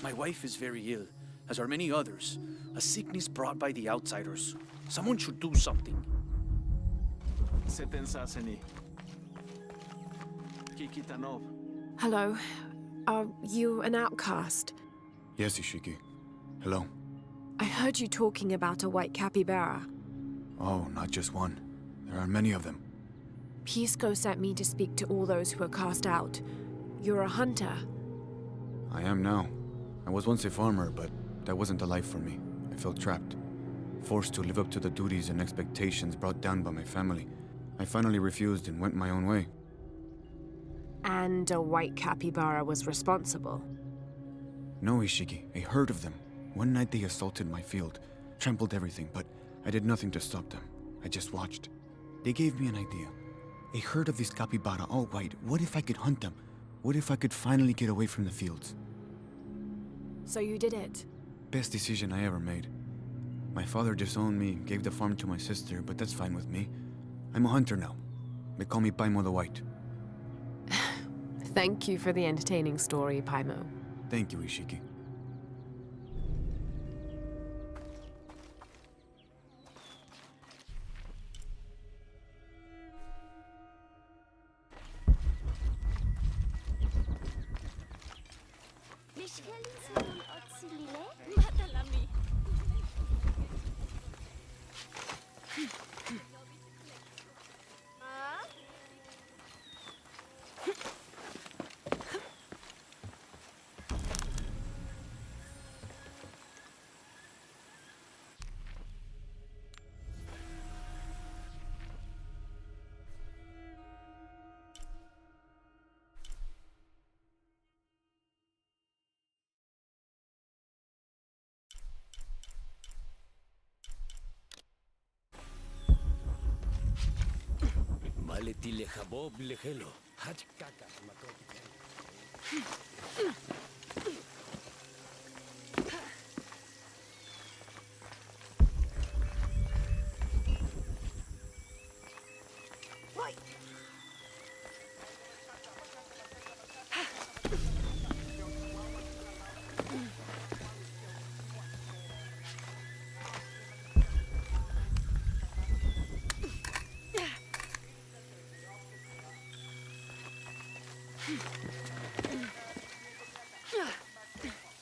My wife is very ill, as are many others. A sickness brought by the outsiders. Someone should do something. Setensaseni. Kikitanov. Hello. Are you an outcast? Yes, Ishiki. Hello. I heard you talking about a white capybara. Oh, not just one. There are many of them. Pisco sent me to speak to all those who are cast out. You're a hunter. I am now. I was once a farmer, but that wasn't the life for me. I felt trapped. Forced to live up to the duties and expectations brought down by my family. I finally refused and went my own way. And a white capybara was responsible. No, Ishiki, a herd of them. One night they assaulted my field, trampled everything, but I did nothing to stop them. I just watched. They gave me an idea. A herd of these capybara, all white. What if I could hunt them? What if I could finally get away from the fields? So you did it? Best decision I ever made. My father disowned me, gave the farm to my sister, but that's fine with me. I'm a hunter now. They call me Paimo the White. Thank you for the entertaining story, Paimo. Thank you, Ishiki. Maletile Habob Lehelo. Hachkaka Makoti.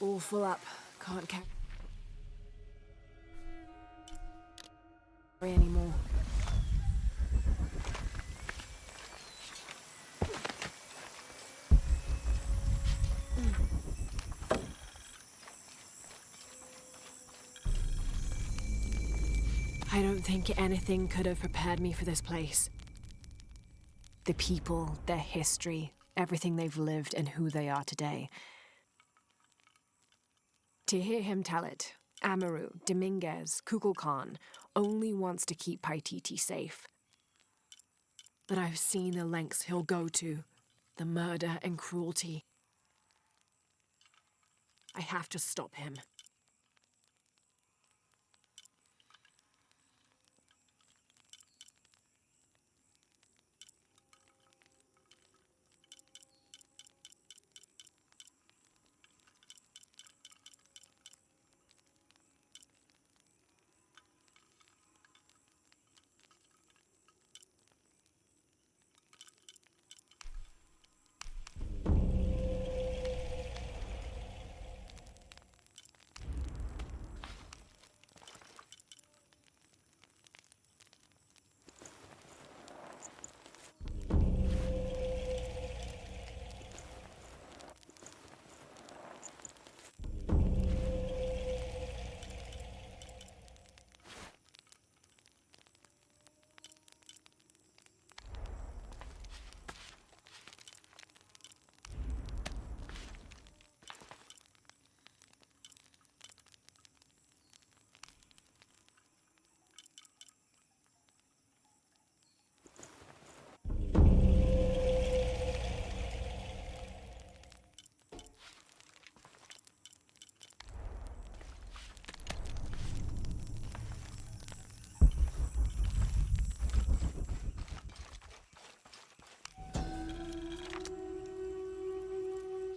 All full up. Can't carry anymore. I don't think anything could have prepared me for this place. The people, their history, everything they've lived and who they are today. To hear him tell it, Amaru, Dominguez, Kukulkan only wants to keep Paititi safe. But I've seen the lengths he'll go to, the murder and cruelty. I have to stop him.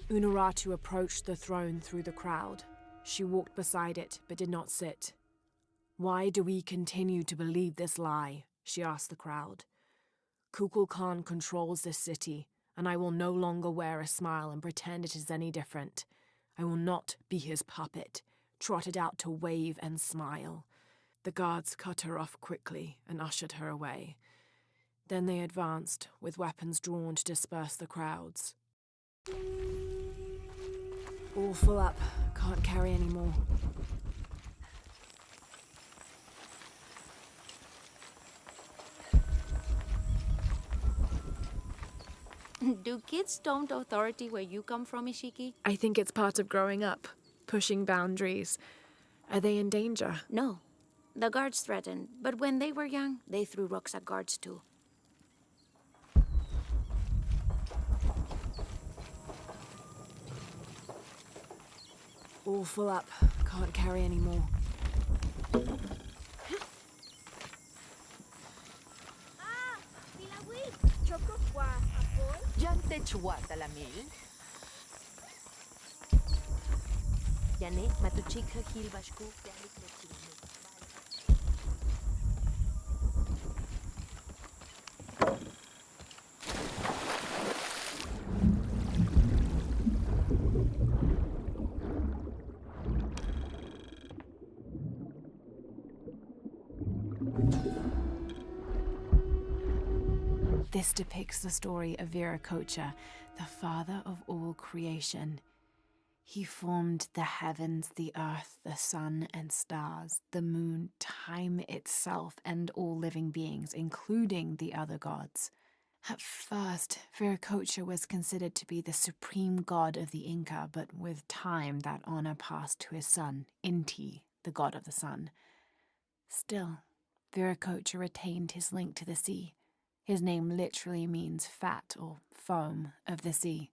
Unuratu approached the throne through the crowd. She walked beside it, but did not sit. "Why do we continue to believe this lie?" she asked the crowd. "Kukulkan controls this city, and I will no longer wear a smile and pretend it is any different. I will not be his puppet, trotted out to wave and smile." The guards cut her off quickly and ushered her away. Then they advanced, with weapons drawn to disperse the crowds. "All full up. Can't carry any more." Do kids don't authority where you come from, Ishiki? I think it's part of growing up, pushing boundaries. Are they in danger? No. The guards threatened, but when they were young, they threw rocks at guards too. All full up. Can't carry any more. Jante chuata la mil. Yane matuchika hilbashku This depicts the story of Viracocha, the father of all creation. He formed the heavens, the earth, the sun and stars, the moon, time itself, and all living beings, including the other gods. At first, Viracocha was considered to be the supreme god of the Inca, but with time that honor passed to his son, Inti, the god of the sun. Still, Viracocha retained his link to the sea. His name literally means fat or foam of the sea.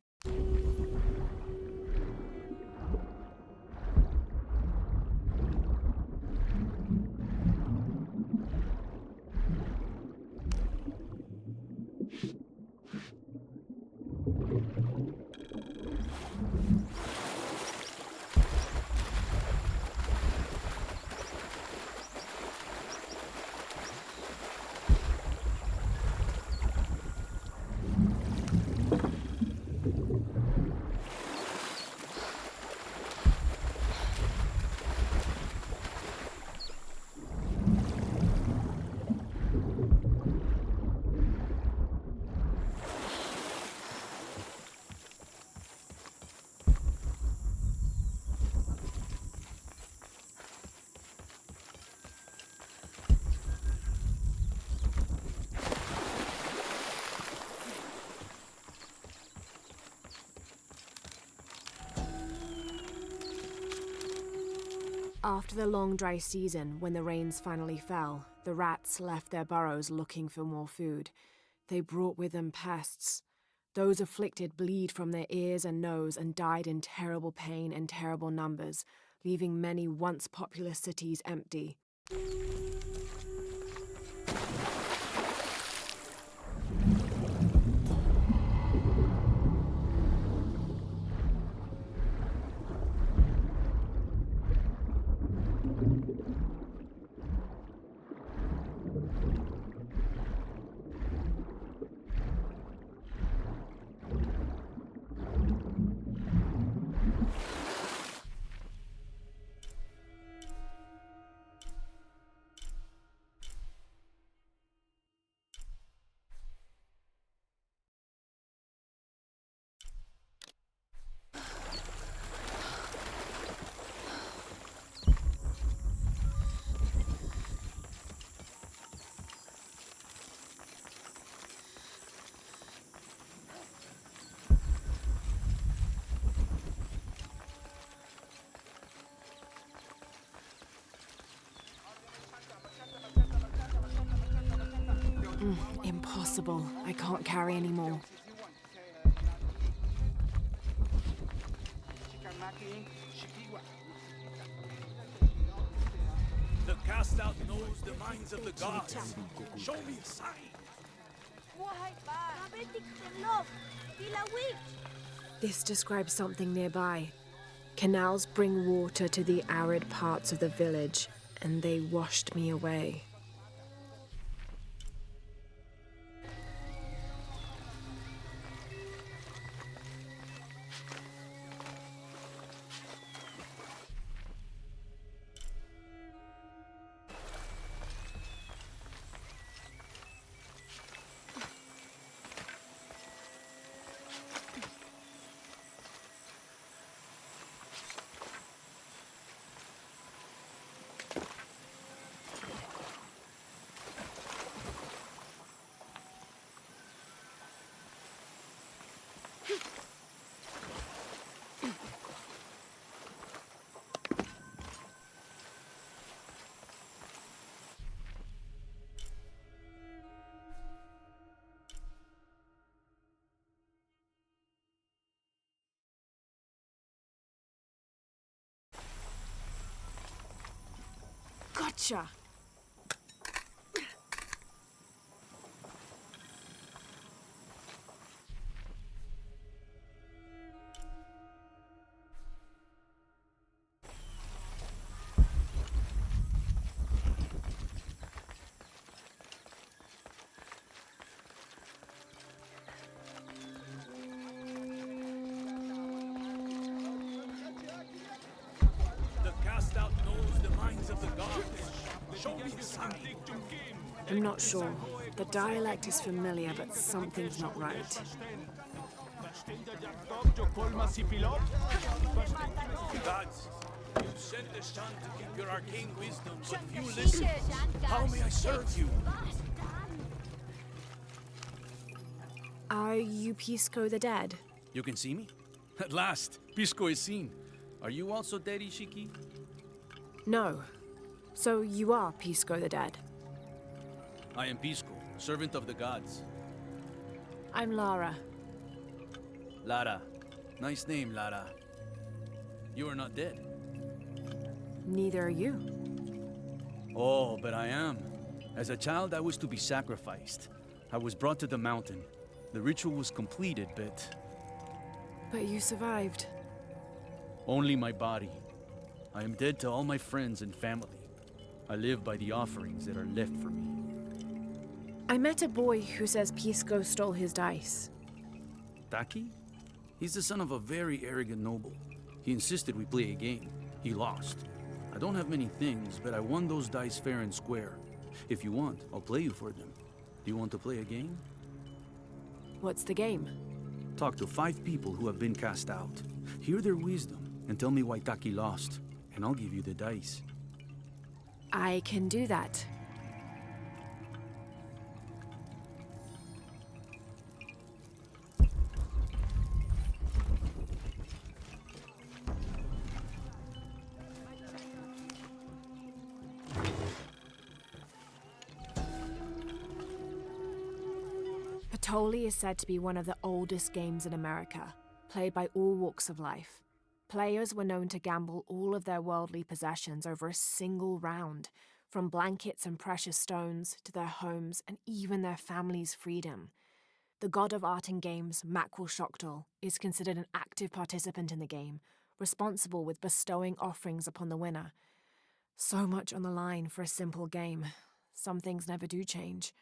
After the long dry season, when the rains finally fell, the rats left their burrows looking for more food. They brought with them pests. Those afflicted bleed from their ears and nose and died in terrible pain and terrible numbers, leaving many once populous cities empty. Impossible. I can't carry any more. The cast out knows the minds of the gods. Show me a sign. This describes something nearby. Canals bring water to the arid parts of the village, and they washed me away. Gotcha! The cast out knows the minds of the gods. Show me the sign. I'm not sure. The dialect is familiar, but something's not right. Gods, you sent the Shan to keep your arcane wisdom, but few listen. How may I serve you? Are you Pisco the Dead? You can see me? At last, Pisco is seen. Are you also dead, Ishiki? No. So you are Pisco the Dead? I am Pisco, servant of the gods. I'm Lara. Lara. Nice name, Lara. You are not dead. Neither are you. Oh, but I am. As a child, I was to be sacrificed. I was brought to the mountain. The ritual was completed, but But you survived. only my body. I am dead to all my friends and family. I live by the offerings that are left for me. I met a boy who says Pisco stole his dice. Taki? He's the son of a very arrogant noble. He insisted we play a game. He lost. I don't have many things, but I won those dice fair and square. If you want, I'll play you for them. Do you want to play a game? What's the game? Talk to 5 people who have been cast out. Hear their wisdom and tell me why Taki lost, and I'll give you the dice. I can do that. Patoli is said to be one of the oldest games in America, played by all walks of life. Players were known to gamble all of their worldly possessions over a single round, from blankets and precious stones to their homes and even their family's freedom. The god of art and games, Makwul Shoktol, is considered an active participant in the game, responsible with bestowing offerings upon the winner. So much on the line for a simple game. Some things never do change.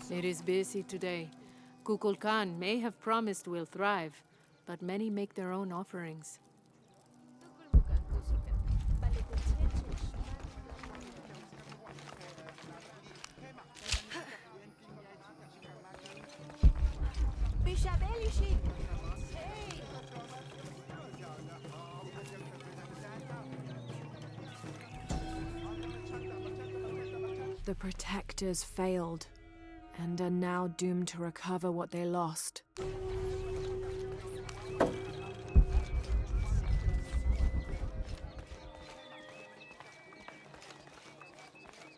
It is busy today. Kukulkan may have promised we'll thrive, but many make their own offerings. The protectors failed, and are now doomed to recover what they lost.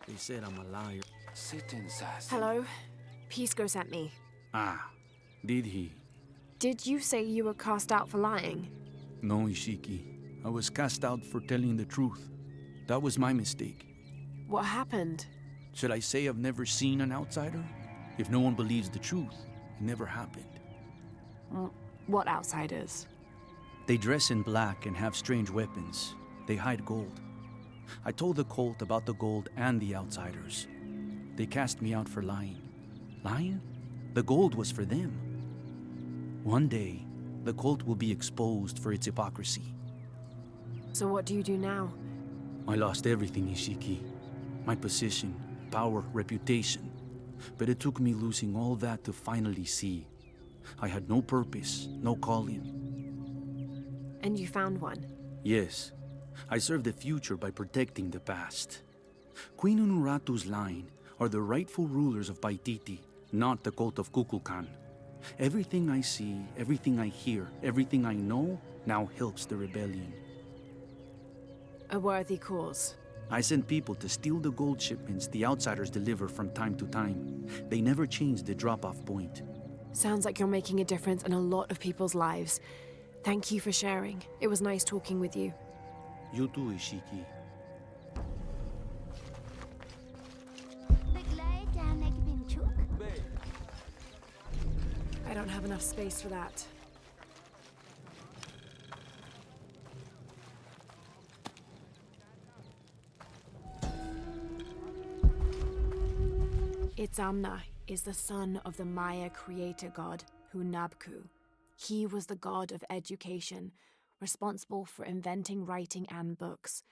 They said I'm a liar. Hello? Pisco sent me. Ah, did he? Did you say you were cast out for lying? No, Ishiki. I was cast out for telling the truth. That was my mistake. What happened? Should I say I've never seen an outsider? If no one believes the truth, it never happened. What outsiders? They dress in black and have strange weapons. They hide gold. I told the cult about the gold and the outsiders. They cast me out for lying. Lying? The gold was for them. One day, the cult will be exposed for its hypocrisy. So what do you do now? I lost everything, Ishiki. My position, power, reputation. But it took me losing all that to finally see. I had no purpose, no calling. And you found one? Yes, I serve the future by protecting the past. Queen Unuratu's line are the rightful rulers of Paititi, not the cult of Kukulkan. Everything I see, everything I hear, everything I know now helps the rebellion. A worthy cause. I send people to steal the gold shipments the outsiders deliver from time to time. They never change the drop-off point. Sounds like you're making a difference in a lot of people's lives. Thank you for sharing. It was nice talking with you. You too, Ishiki. I don't have enough space for that. Itzamna is the son of the Maya creator god, Hunabku. He was the god of education, responsible for inventing writing and books.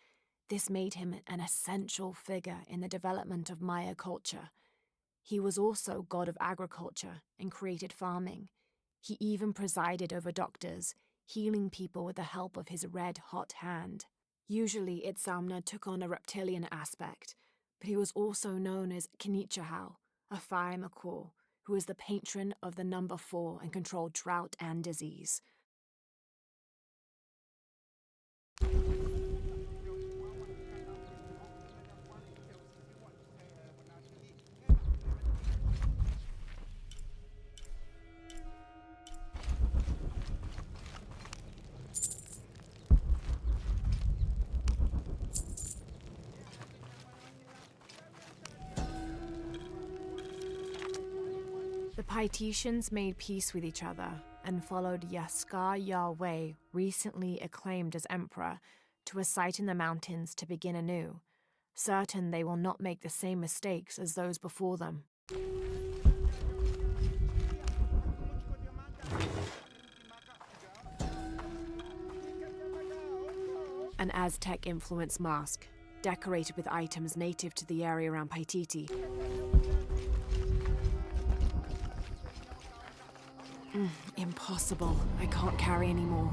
This made him an essential figure in the development of Maya culture. He was also god of agriculture and created farming. He even presided over doctors, healing people with the help of his red-hot hand. Usually Itzamna took on a reptilian aspect, but he was also known as Kinichahau, a fire macaw, who was the patron of the number 4 and controlled drought and disease. The Paititians made peace with each other and followed Yaskar Yahweh, recently acclaimed as emperor, to a site in the mountains to begin anew, certain they will not make the same mistakes as those before them. An Aztec-influenced mask, decorated with items native to the area around Paititi. Impossible. I can't carry anymore.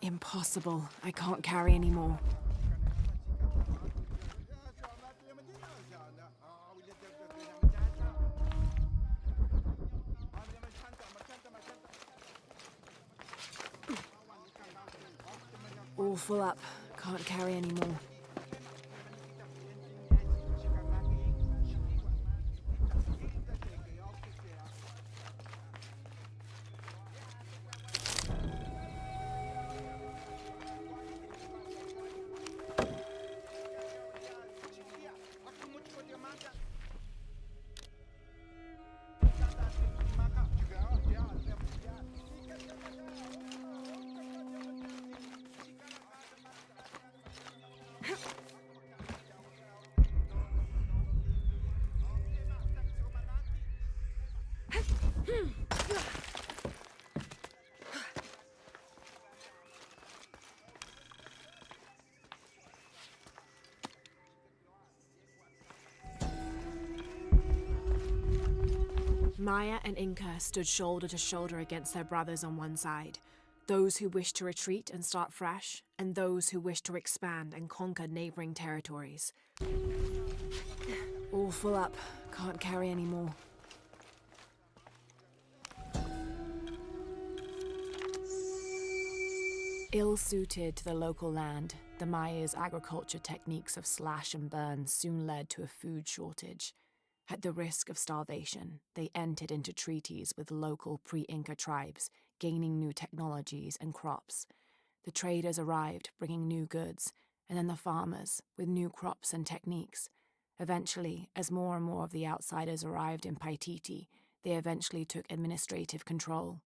Impossible. I can't carry anymore. All full up. Can't carry anymore. Maya and Inca stood shoulder to shoulder against their brothers on one side, those who wished to retreat and start fresh, and those who wished to expand and conquer neighboring territories. All full up, can't carry any more. Ill-suited to the local land, the Maya's agriculture techniques of slash and burn soon led to a food shortage. At the risk of starvation, they entered into treaties with local pre-Inca tribes, gaining new technologies and crops. The traders arrived, bringing new goods, and then the farmers, with new crops and techniques. Eventually, as more and more of the outsiders arrived in Paititi, they eventually took administrative control.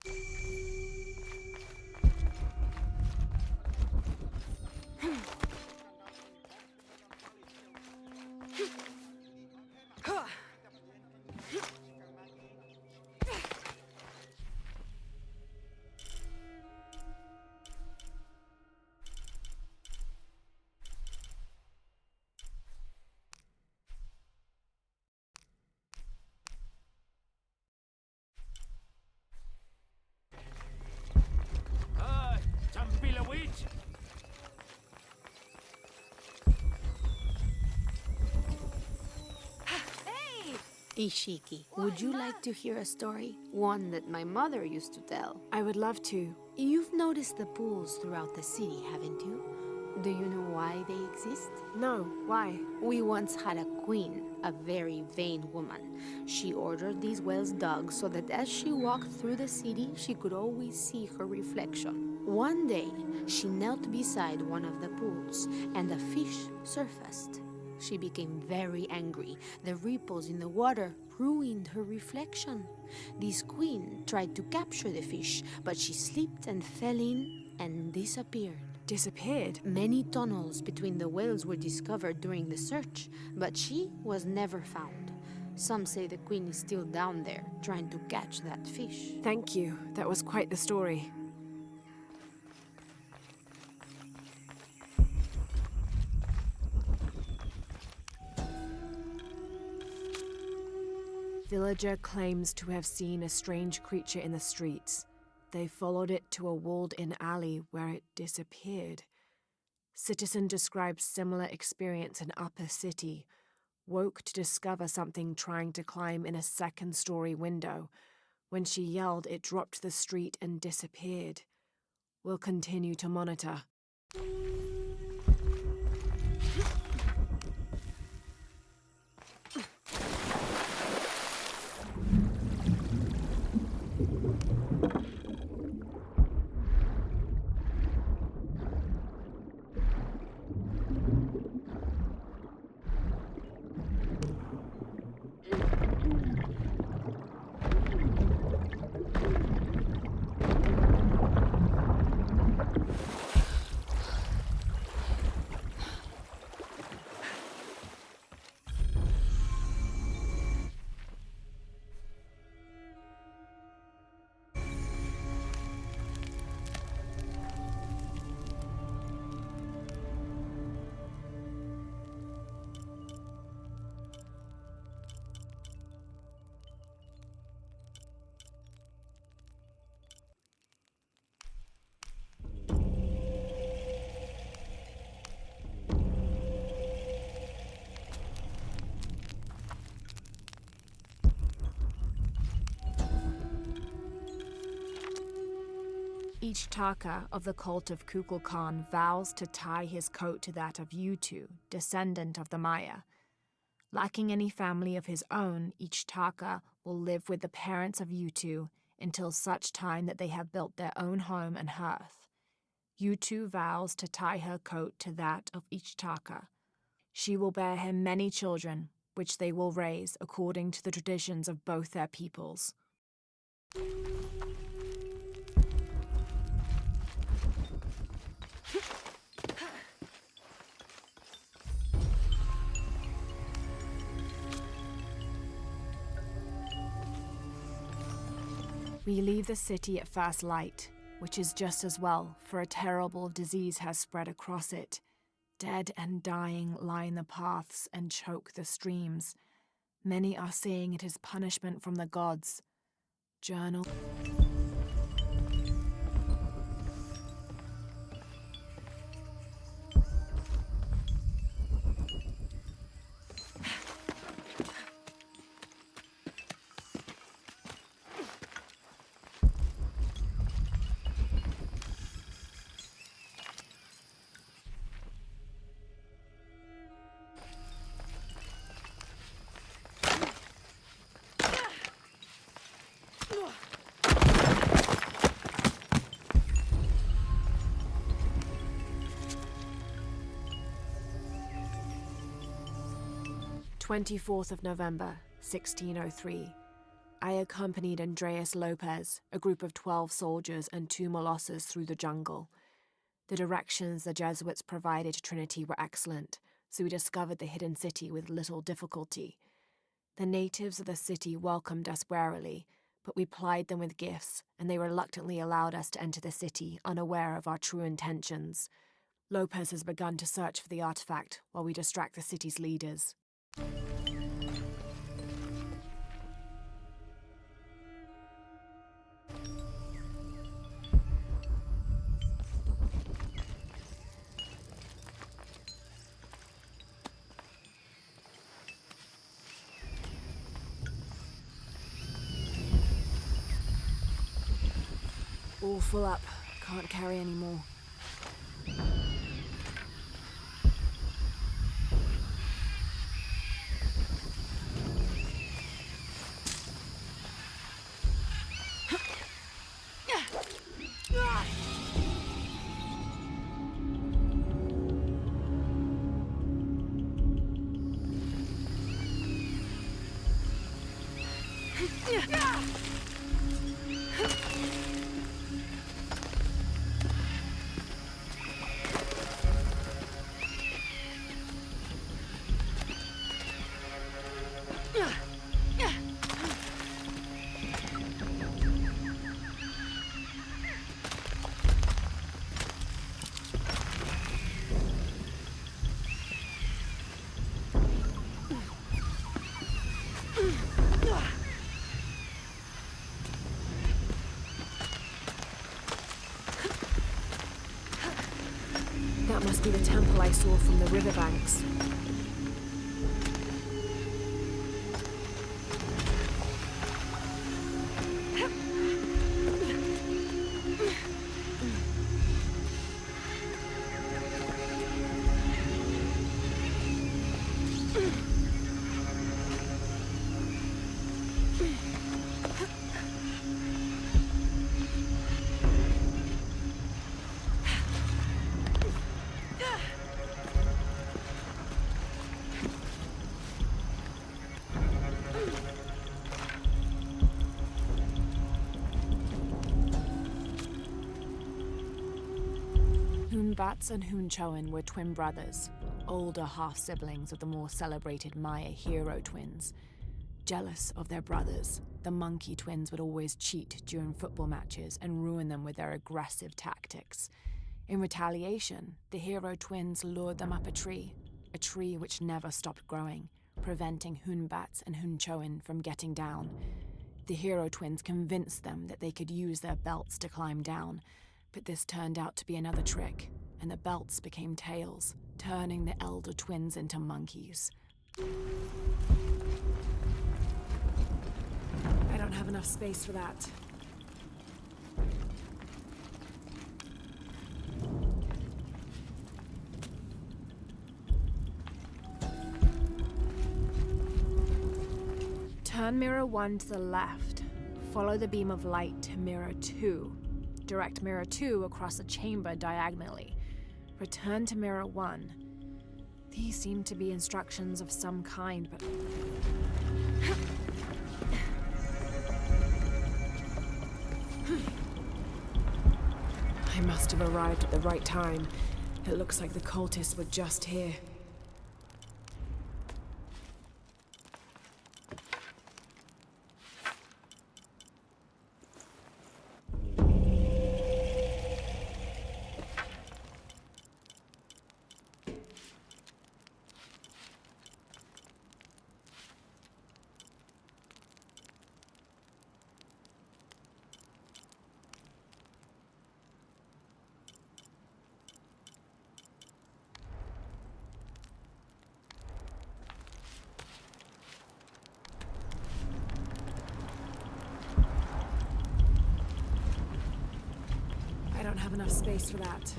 Champilawich! Ishiki, would you like to hear a story? One that my mother used to tell. I would love to. You've noticed the pools throughout the city, haven't you? Do you know why they exist? No, why? We once had a queen, a very vain woman. She ordered these wells dug so that as she walked through the city, she could always see her reflection. One day, she knelt beside one of the pools, and a fish surfaced. She became very angry. The ripples in the water ruined her reflection. This queen tried to capture the fish, but she slipped and fell in and disappeared. Disappeared? Many tunnels between the wells were discovered during the search, but she was never found. Some say the queen is still down there, trying to catch that fish. Thank you. That was quite the story. Villager claims to have seen a strange creature in the streets. They followed it to a walled-in alley where it disappeared. Citizen describes similar experience in Upper City. Woke to discover something trying to climb in a second-story window. When she yelled, it dropped to the street and disappeared. We'll continue to monitor. Each Taka of the cult of Kukulkan vows to tie his coat to that of Yutu, descendant of the Maya. Lacking any family of his own, each Taka will live with the parents of Yutu until such time that they have built their own home and hearth. Yutu vows to tie her coat to that of each Taka. She will bear him many children, which they will raise according to the traditions of both their peoples. We leave the city at first light, which is just as well, for a terrible disease has spread across it. Dead and dying line the paths and choke the streams. Many are saying it is punishment from the gods. Journal. November 1603. I accompanied Andreas Lopez, a group of 12 soldiers and 2 Molosses through the jungle. The directions the Jesuits provided to Trinity were excellent, so we discovered the hidden city with little difficulty. The natives of the city welcomed us warily, but we plied them with gifts, and they reluctantly allowed us to enter the city, unaware of our true intentions. Lopez has begun to search for the artifact while we distract the city's leaders. All full up. Can't carry any more. That must be the temple I saw from the riverbanks. Hunbats and Hunchoin were twin brothers, older half-siblings of the more celebrated Maya hero twins. Jealous of their brothers, the monkey twins would always cheat during football matches and ruin them with their aggressive tactics. In retaliation, the hero twins lured them up a tree which never stopped growing, preventing Hunbats and Hunchoin from getting down. The hero twins convinced them that they could use their belts to climb down, but this turned out to be another trick, and the belts became tails, turning the elder twins into monkeys. I don't have enough space for that. Turn mirror 1 to the left. Follow the beam of light to mirror 2. Direct mirror 2 across the chamber diagonally. Return to mirror 1. These seem to be instructions of some kind, but... I must have arrived at the right time. It looks like the cultists were just here. have enough space for that.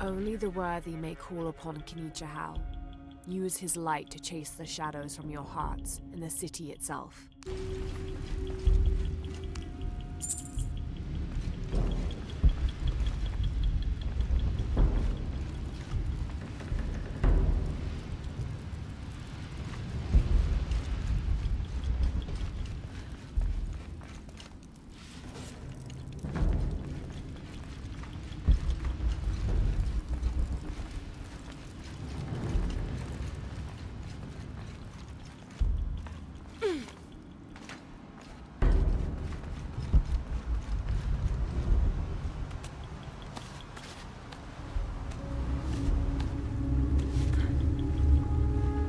Only the worthy may call upon Kinichahal. Use his light to chase the shadows from your hearts and the city itself.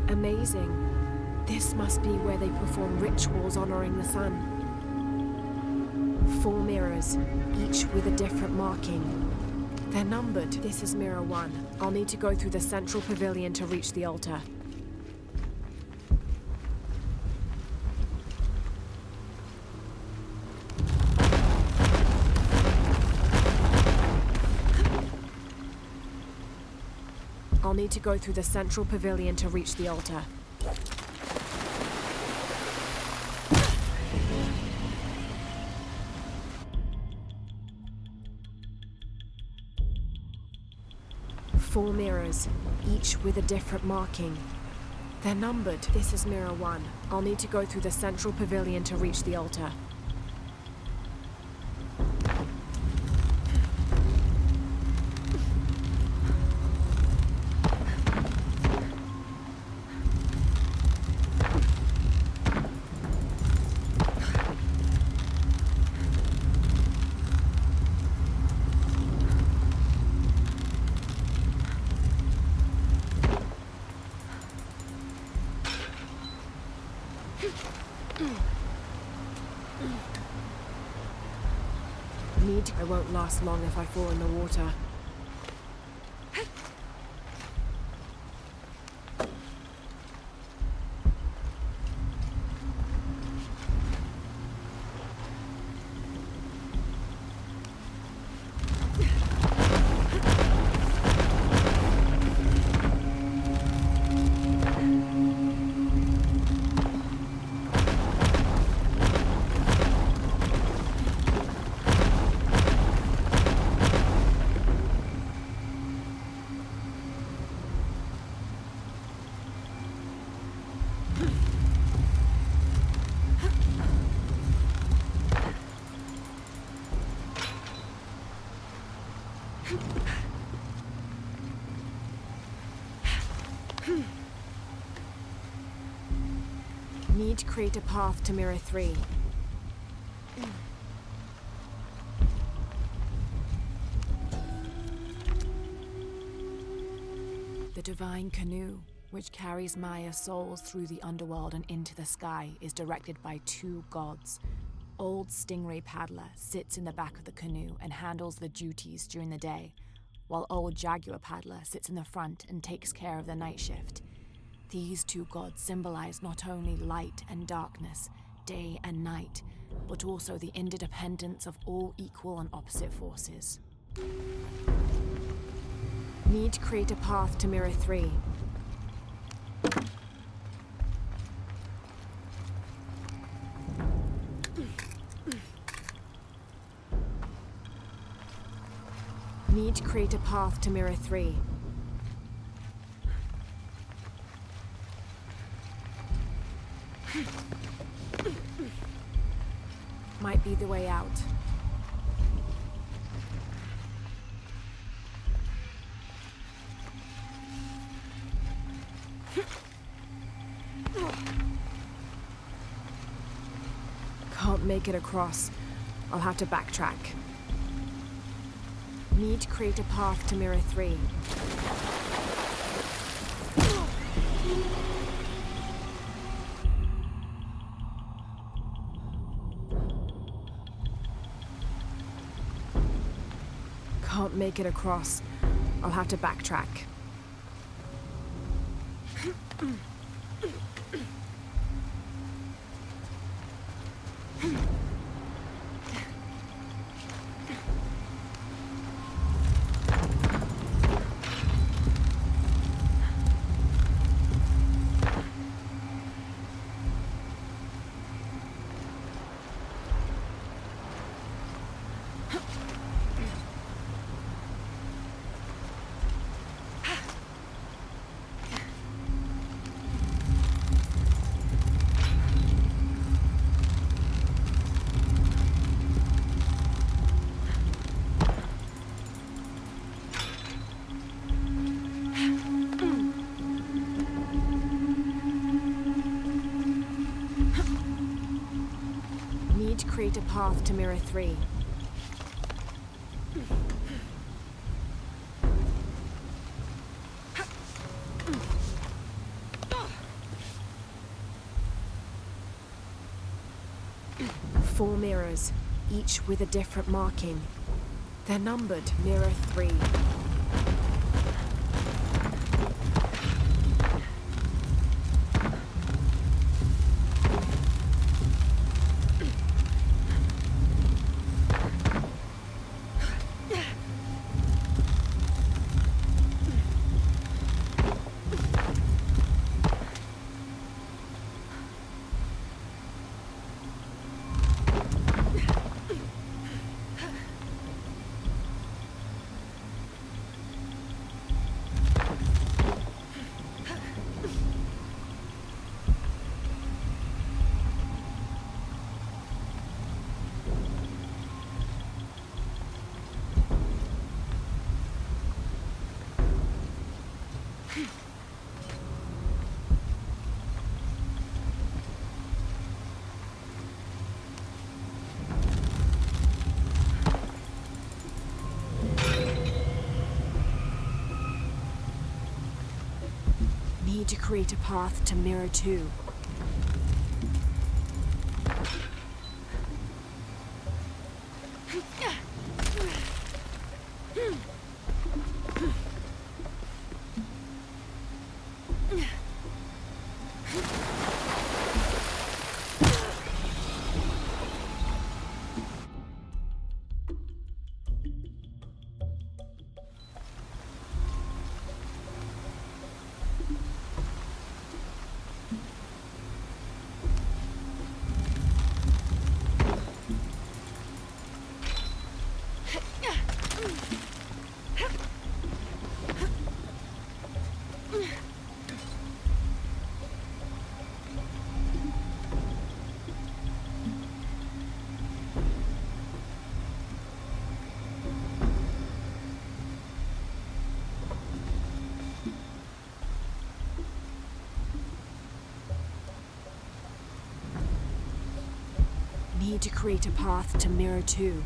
Amazing. This must be where they perform rituals honoring the sun. 4 mirrors, each with a different marking. They're numbered. This is Mirror 1. I'll need to go through the central pavilion to reach the altar. I'll need to go through the central pavilion to reach the altar. Four mirrors, each with a different marking. They're numbered. This is Mirror 1. I'll need to go through the central pavilion to reach the altar. I won't last long if I fall in the water. Need to create a path to Mirror 3. The divine canoe, which carries Maya's souls through the underworld and into the sky, is directed by 2 gods. Old Stingray Paddler sits in the back of the canoe and handles the duties during the day, while Old Jaguar Paddler sits in the front and takes care of the night shift. These 2 gods symbolize not only light and darkness, day and night, but also the interdependence of all equal and opposite forces. Need to create a path to Mirror 3. Need to create a path to Mirror 3. might be the way out. Can't make it across. I'll have to backtrack. Need to create a path to Mirror 3. Can't make it across. I'll have to backtrack. Need to create a path to Mirror 3. Four mirrors, each with a different marking. They're numbered Mirror 3. Need to create a path to Mirror 2. Need to create a path to Mirror 2.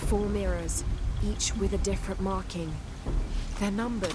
Four mirrors, each with a different marking. They're numbered.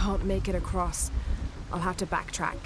Can't make it across. I'll have to backtrack.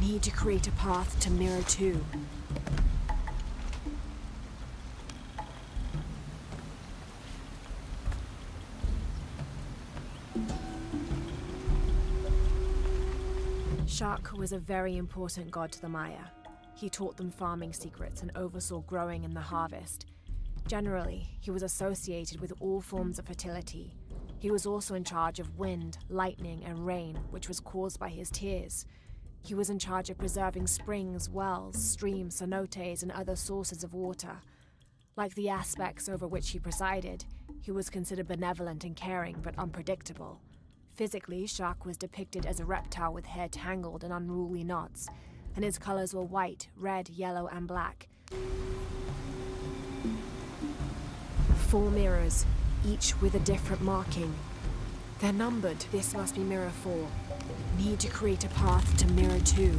Need to create a path to Mirror 2. Shak was a very important god to the Maya. He taught them farming secrets and oversaw growing and the harvest. Generally, he was associated with all forms of fertility. He was also in charge of wind, lightning, and rain, which was caused by his tears. He was in charge of preserving springs, wells, streams, cenotes, and other sources of water. Like the aspects over which he presided, he was considered benevolent and caring, but unpredictable. Physically, Shak was depicted as a reptile with hair tangled in unruly knots, and his colors were white, red, yellow, and black. 4 mirrors, each with a different marking. They're numbered. This must be Mirror 4. Need to create a path to Mirror 2.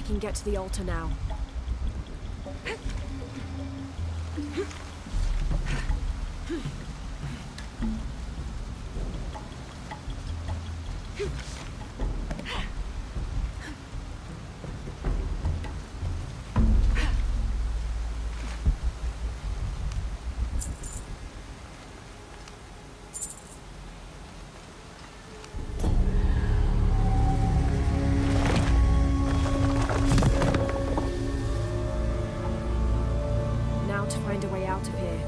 can get to the altar now. Now to find a way out of here.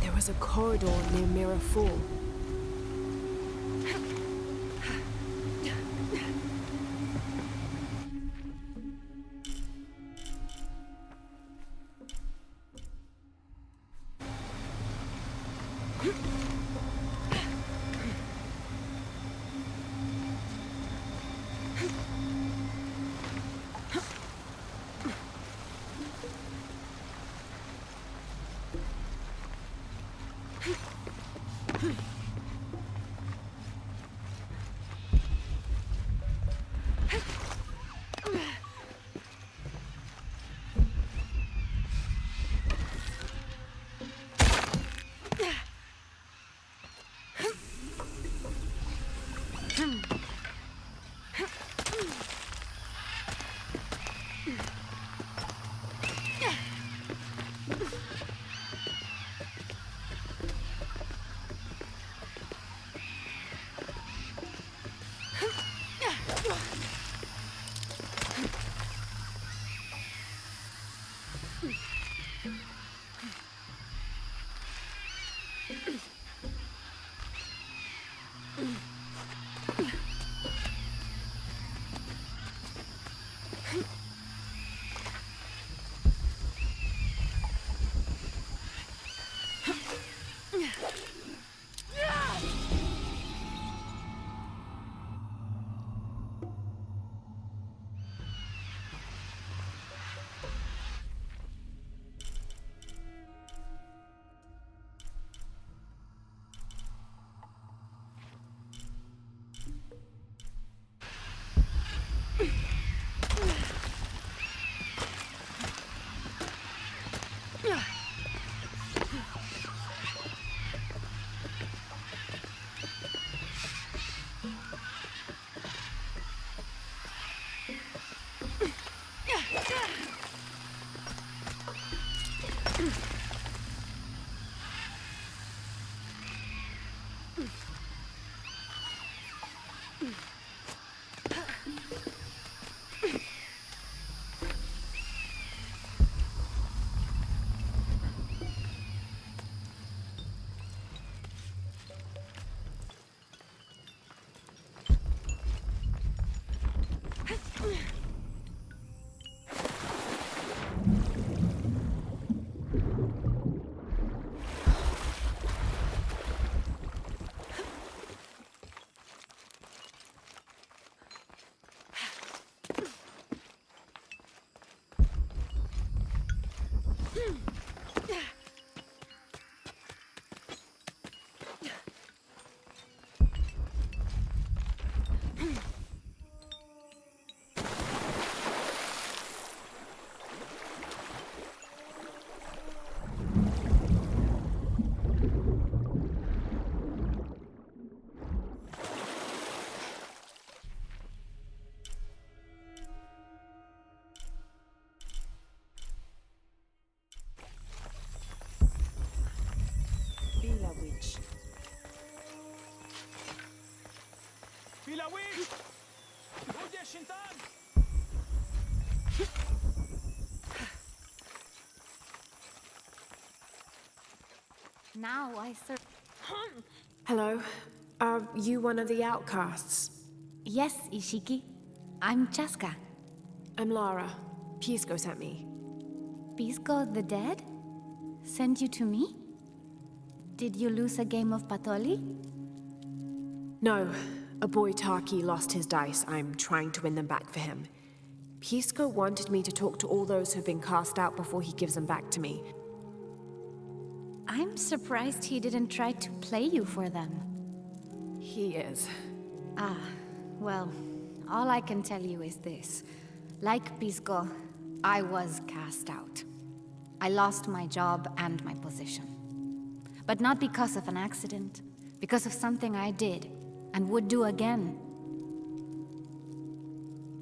There was a corridor near Mirror Fall. Pilawitch! Ludzie Shintan! Now I serve. Hello? Are you one of the outcasts? Yes, Ishiki. I'm Chaska. I'm Lara. Pisco sent me. Pisco the dead? Sent you to me? Did you lose a game of Patoli? No. A boy Taki lost his dice. I'm trying to win them back for him. Pisco wanted me to talk to all those who've been cast out before he gives them back to me. I'm surprised he didn't try to play you for them. He is. Ah, well, all I can tell you is this. Like Pisco, I was cast out. I lost my job and my position. But not because of an accident, because of something I did, and would do again.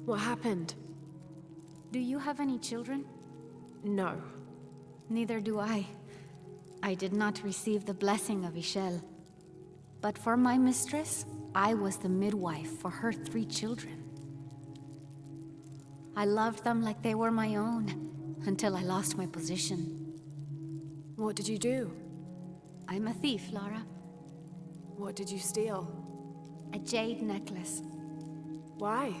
What happened? Do you have any children? No. Neither do I. I did not receive the blessing of Ishel. But for my mistress, I was the midwife for her 3 children. I loved them like they were my own, until I lost my position. What did you do? I'm a thief, Lara. What did you steal? A jade necklace. Why?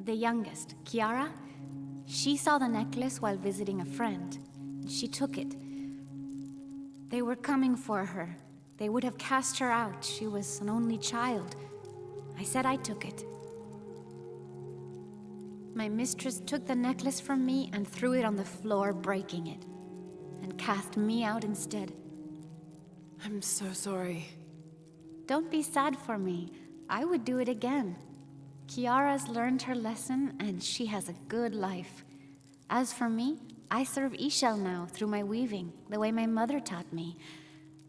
The youngest, Kiara, she saw the necklace while visiting a friend. She took it. They were coming for her. They would have cast her out. She was an only child. I said I took it. My mistress took the necklace from me and threw it on the floor, breaking it, and cast me out instead. I'm so sorry. Don't be sad for me. I would do it again. Kiara's learned her lesson, and she has a good life. As for me, I serve Ishel now through my weaving, the way my mother taught me.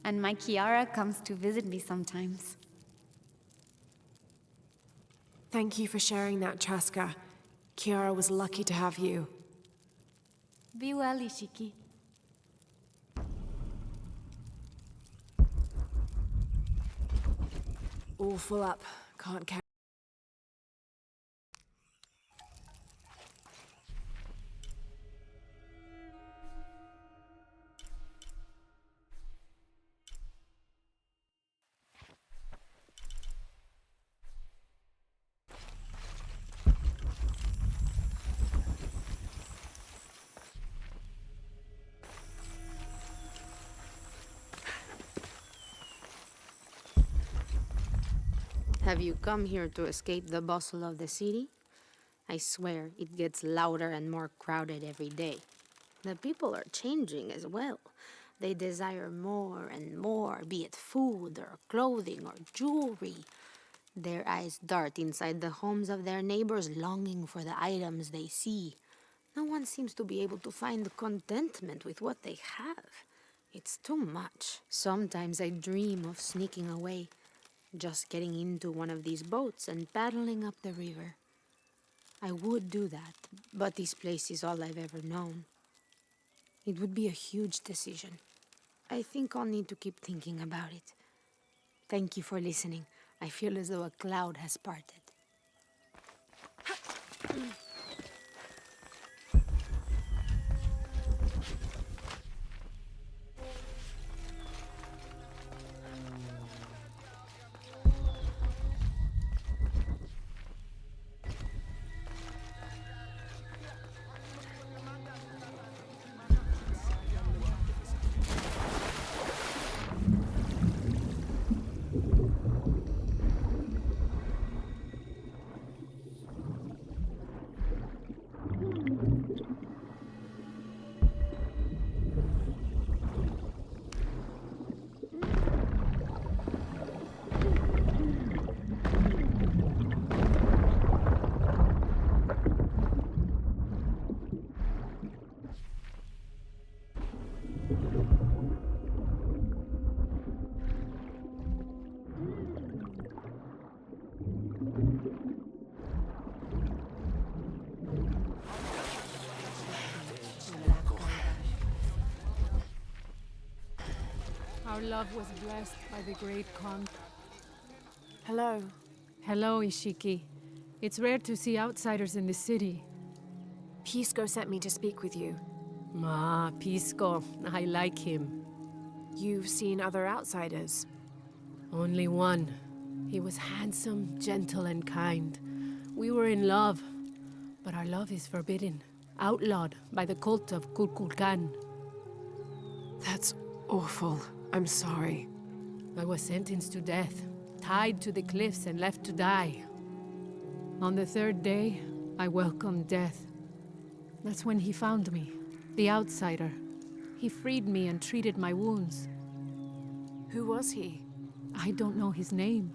And my Kiara comes to visit me sometimes. Thank you for sharing that, Chaska. Kiara was lucky to have you. Be well, Ishiki. All full up. Can't carry. Have you come here to escape the bustle of the city? I swear, it gets louder and more crowded every day. The people are changing as well. They desire more and more, be it food or clothing or jewelry. Their eyes dart inside the homes of their neighbors, longing for the items they see. No one seems to be able to find contentment with what they have. It's too much. Sometimes I dream of sneaking away, just getting into one of these boats and paddling up the river. I would do that, but this place is all I've ever known. It would be a huge decision. I think I'll need to keep thinking about it. Thank you for listening. I feel as though a cloud has parted. Our love was blessed by the great Khan. Hello. Hello, Ishiki. It's rare to see outsiders in the city. Pisco sent me to speak with you. Ah, Pisco. I like him. You've seen other outsiders. Only one. He was handsome, gentle, and kind. We were in love, but our love is forbidden, outlawed by the cult of Kukulkan. That's awful. I'm sorry. I was sentenced to death, tied to the cliffs and left to die. On the third day, I welcomed death. That's when he found me, the outsider. He freed me and treated my wounds. Who was he? I don't know his name.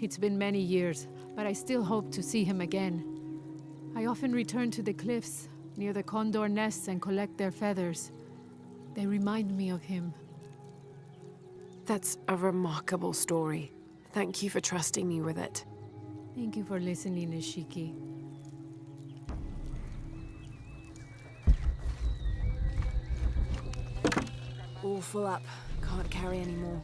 It's been many years, but I still hope to see him again. I often return to the cliffs, near the condor nests, and collect their feathers. They remind me of him. That's a remarkable story. Thank you for trusting me with it. Thank you for listening, Ishiki. All full up. Can't carry any more.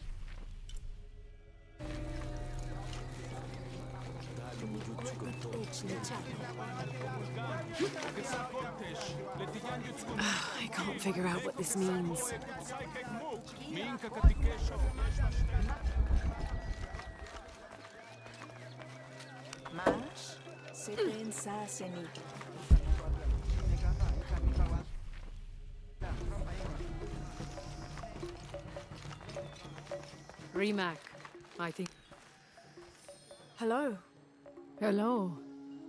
I can't figure out what this means. Mas, se pensa seni. Rimac, I think. Hello? Hello.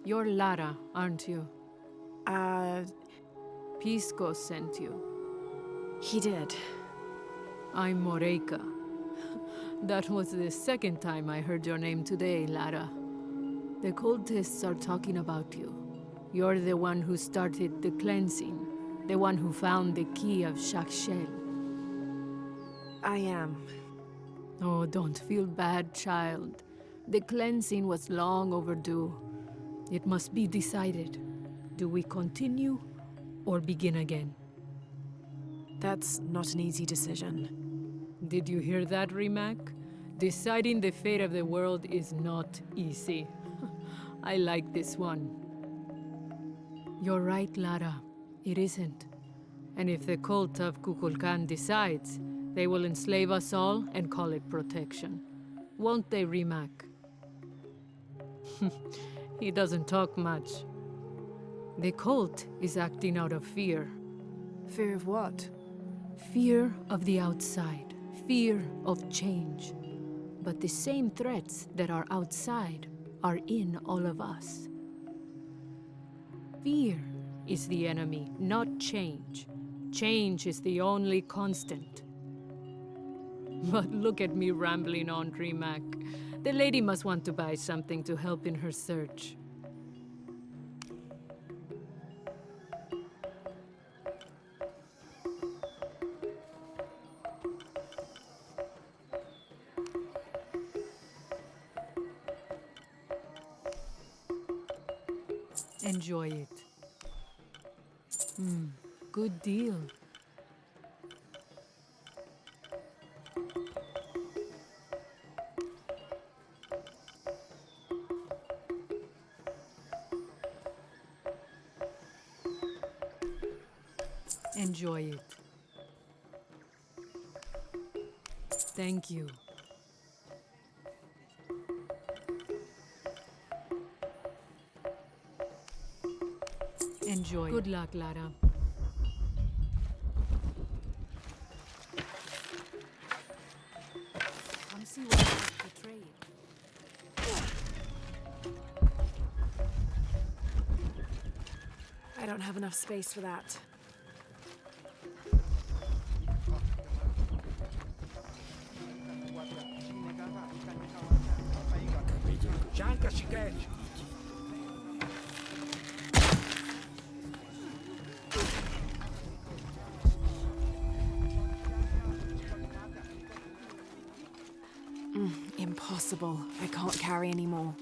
You're Lara, aren't you? Pisco sent you. He did. I'm Moreika. That was the second time I heard your name today, Lara. The cultists are talking about you. You're the one who started the cleansing, the one who found the key of Shakshel. I am. Oh, don't feel bad, child. The cleansing was long overdue. It must be decided. Do we continue or begin again? That's not an easy decision. Did you hear that, Rimac? Deciding the fate of the world is not easy. I like this one. You're right, Lara. It isn't. And if the cult of Kukulkan decides, they will enslave us all and call it protection. Won't they, Rimac? He doesn't talk much. The cult is acting out of fear. Fear of what? Fear of the outside. Fear of change. But the same threats that are outside are in all of us. Fear is the enemy, not change. Change is the only constant. But look at me rambling on, Rimac. The lady must want to buy something to help in her search. Enjoy it. Good deal. Enjoy it. Thank you. Enjoy. Good luck, Lara. Come see what I have to trade. I don't have enough space for that. Impossible. I can't carry any more.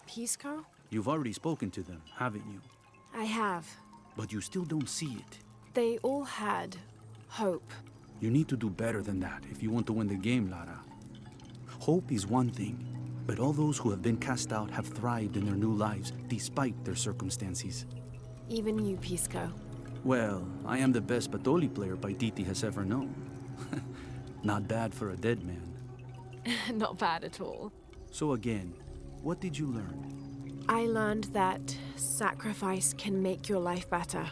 Pisco? You've already spoken to them, haven't you? I have. But you still don't see it. They all had hope. You need to do better than that if you want to win the game, Lara. Hope is one thing, But all those who have been cast out have thrived in their new lives despite their circumstances. Even you, Pisco. Well, I am the best Batoli player Paititi has ever known. Not bad for a dead man. Not bad at all. So again, what did you learn? I learned that sacrifice can make your life better.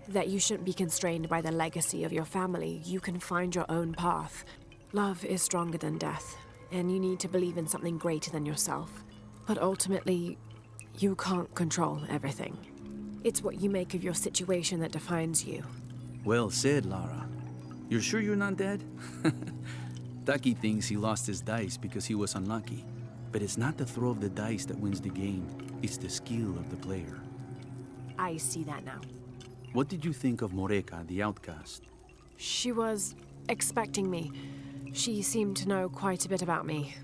That you shouldn't be constrained by the legacy of your family. You can find your own path. Love is stronger than death, and you need to believe in something greater than yourself. But ultimately, you can't control everything. It's what you make of your situation that defines you. Well said, Lara. You're sure you're not dead? Taki thinks he lost his dice because he was unlucky. But it's not the throw of the dice that wins the game. It's the skill of the player. I see that now. What did you think of Moreka, the outcast? She was expecting me. She seemed to know quite a bit about me.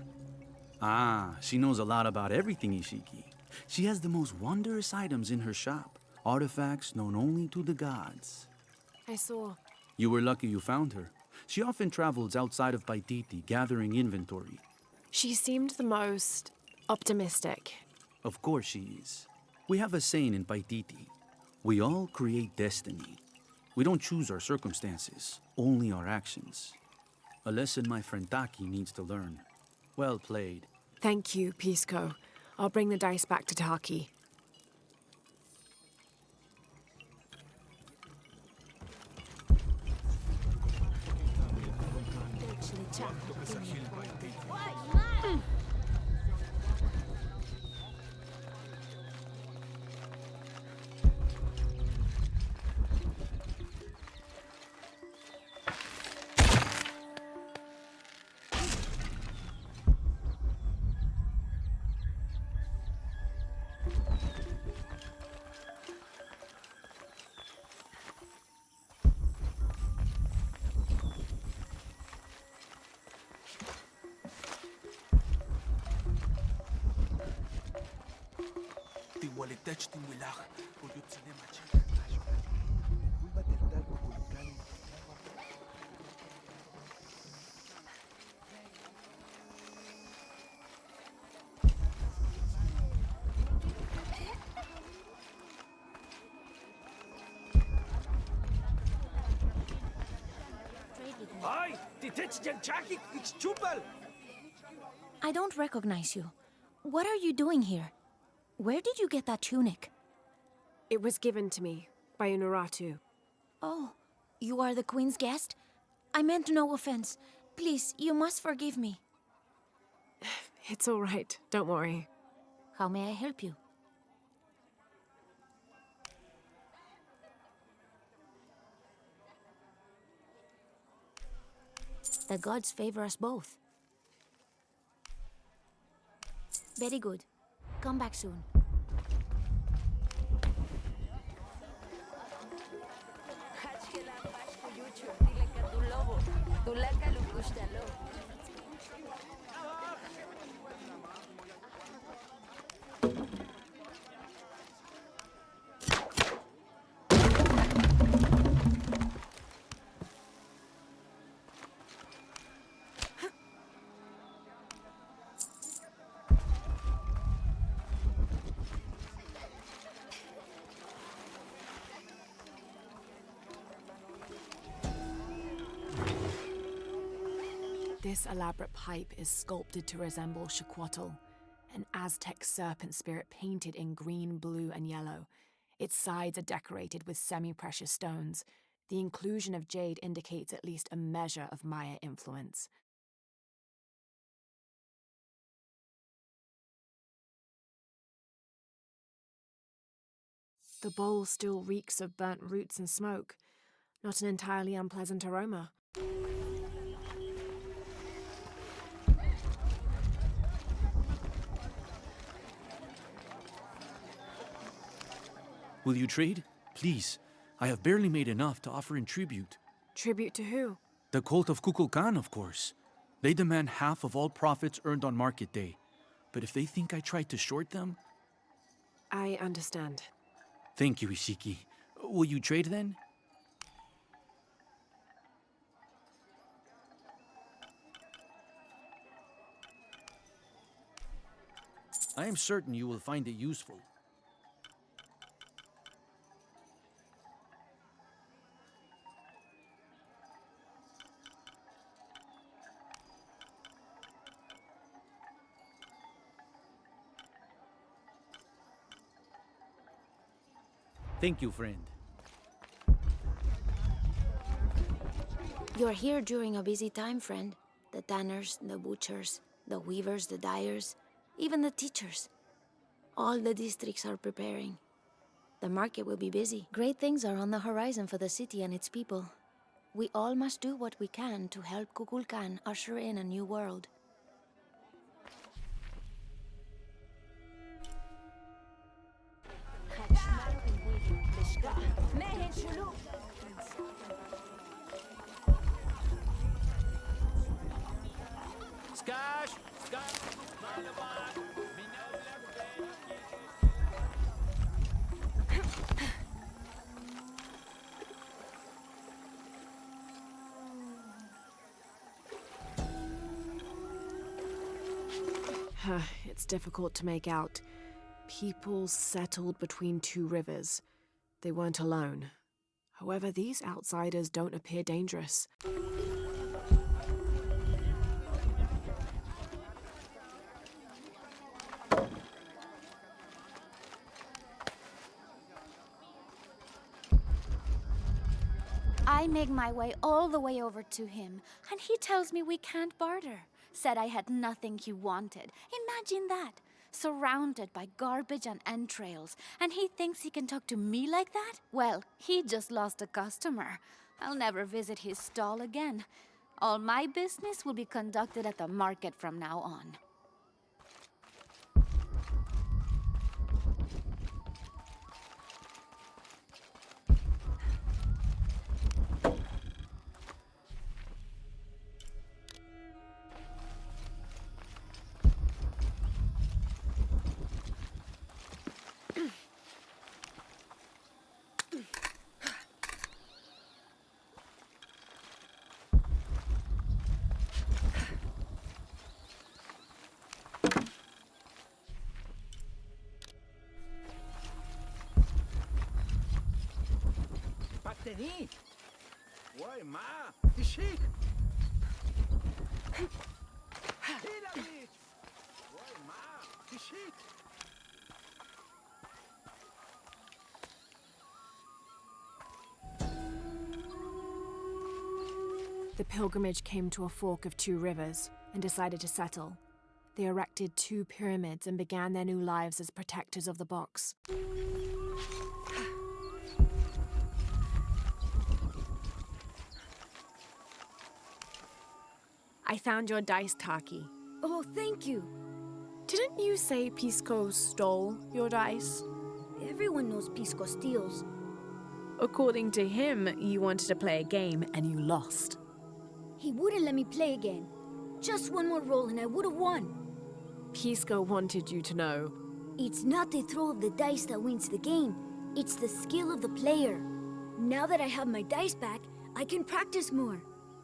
Ah, she knows a lot about everything, Ishiki. She has the most wondrous items in her shop. Artifacts known only to the gods. I saw. You were lucky you found her. She often travels outside of Paititi, gathering inventory. She seemed the most optimistic. Of course she is. We have a saying in Paititi. We all create destiny. We don't choose our circumstances, only our actions. A lesson my friend Taki needs to learn. Well played. Thank you, Pisco. I'll bring the dice back to Taki. Ay, titich jan chaki, it's chupal. I don't recognize you. What are you doing here? Where did you get that tunic? It was given to me by Unuratu. Oh, you are the queen's guest? I meant no offense. Please, you must forgive me. It's all right. Don't worry. How may I help you? The gods favor us both. Very good. Come back soon. This elaborate pipe is sculpted to resemble Xicoatl, an Aztec serpent spirit painted in green, blue, and yellow. Its sides are decorated with semi-precious stones. The inclusion of jade indicates at least a measure of Maya influence. The bowl still reeks of burnt roots and smoke. Not an entirely unpleasant aroma. Will you trade? Please. I have barely made enough to offer in tribute. Tribute to who? The cult of Kukulkan, of course. They demand half of all profits earned on market day. But if they think I tried to short them... I understand. Thank you, Ishiki. Will you trade then? I am certain you will find it useful. Thank you, friend. You're here during a busy time, friend. The tanners, the butchers, the weavers, the dyers, even the teachers. All the districts are preparing. The market will be busy. Great things are on the horizon for the city and its people. We all must do what we can to help Kukulkan usher in a new world. Skash! Skash! It's difficult to make out. People settled between two rivers. They weren't alone. However, these outsiders don't appear dangerous. I make my way all the way over to him, and he tells me we can't barter. Said I had nothing he wanted. Imagine that. Surrounded by garbage and entrails, and he thinks he can talk to me like that? Well, he just lost a customer. I'll never visit his stall again. All my business will be conducted at the market from now on. Pateni! Why, ma? Ishik! Hilavich! Why, ma? Ishik! The pilgrimage came to a fork of two rivers and decided to settle. They erected two pyramids and began their new lives as protectors of the box. I found your dice, Taki. Oh, thank you. Didn't you say Pisco stole your dice? Everyone knows Pisco steals. According to him, you wanted to play a game and you lost. He wouldn't let me play again. Just one more roll and I would have won. Pisco wanted you to know. It's not the throw of the dice that wins the game. It's the skill of the player. Now that I have my dice back, I can practice more.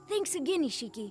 Thanks again, Ishiki.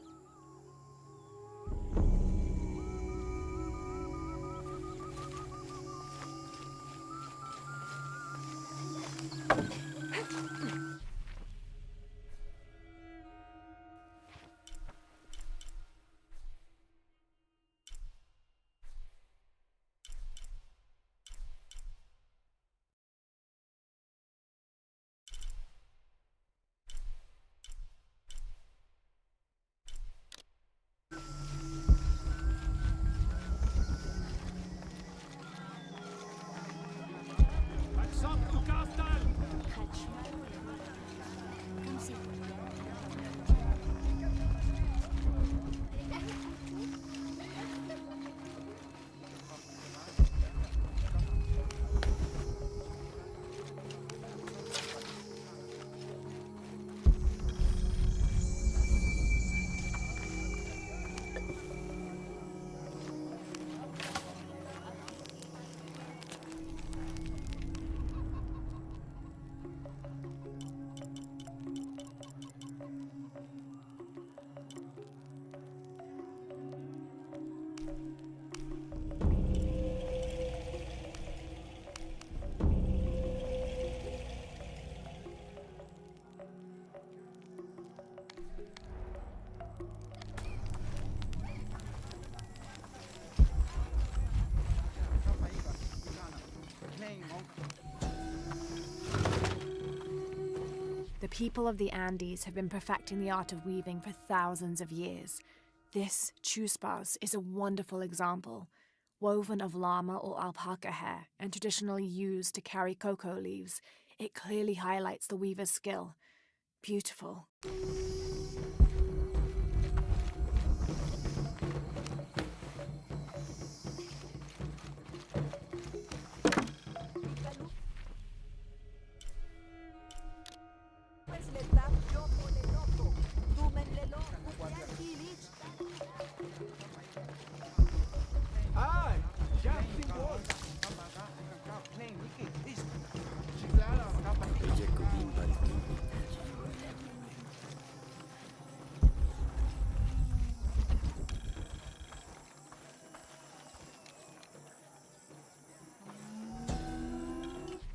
people of the Andes have been perfecting the art of weaving for thousands of years. This chuspas is a wonderful example, woven of llama or alpaca hair and traditionally used to carry cocoa leaves. It clearly highlights the weaver's skill. Beautiful.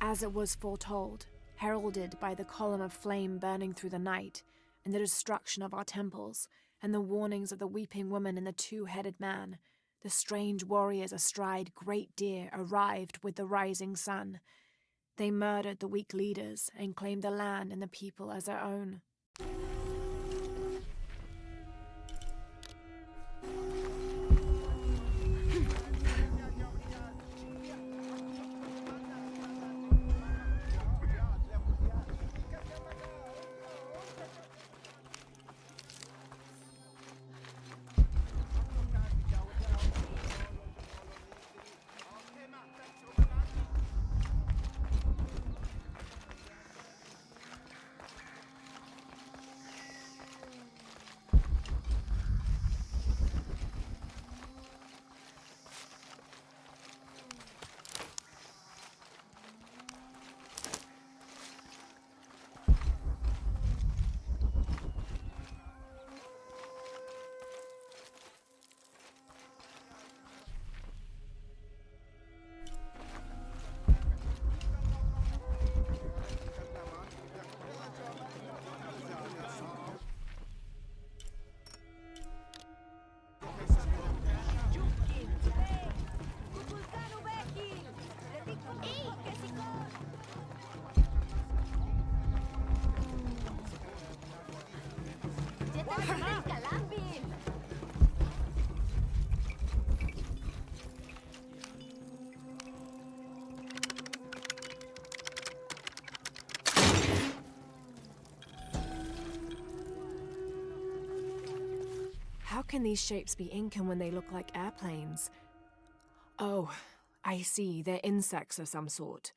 As it was foretold, heralded by the column of flame burning through the night, and the destruction of our temples, and the warnings of the weeping woman and the two-headed man, the strange warriors astride great deer arrived with the rising sun. They murdered the weak leaders and claimed the land and the people as their own. How can these shapes be Incan when they look like airplanes? Oh, I see, they're insects of some sort.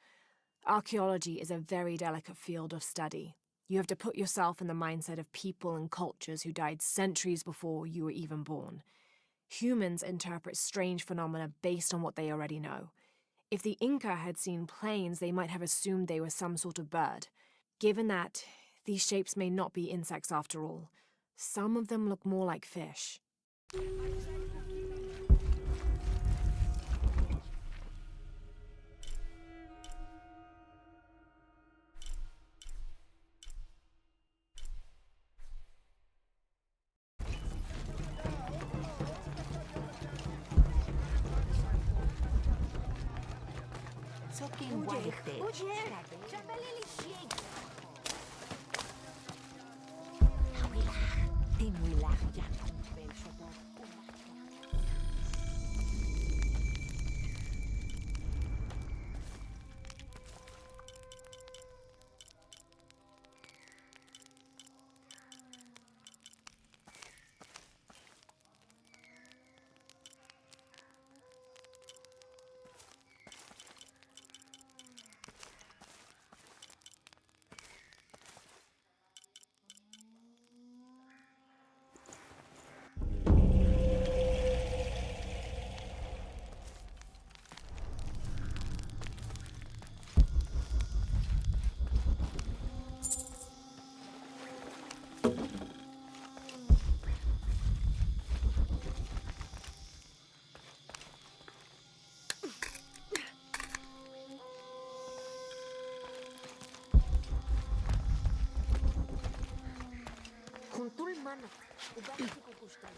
Archaeology is a very delicate field of study. You have to put yourself in the mindset of people and cultures who died centuries before you were even born. Humans interpret strange phenomena based on what they already know. If the Inca had seen planes, they might have assumed they were some sort of bird. Given that, these shapes may not be insects after all. Some of them look more like fish. Juntul mana, ubaki kukushtan.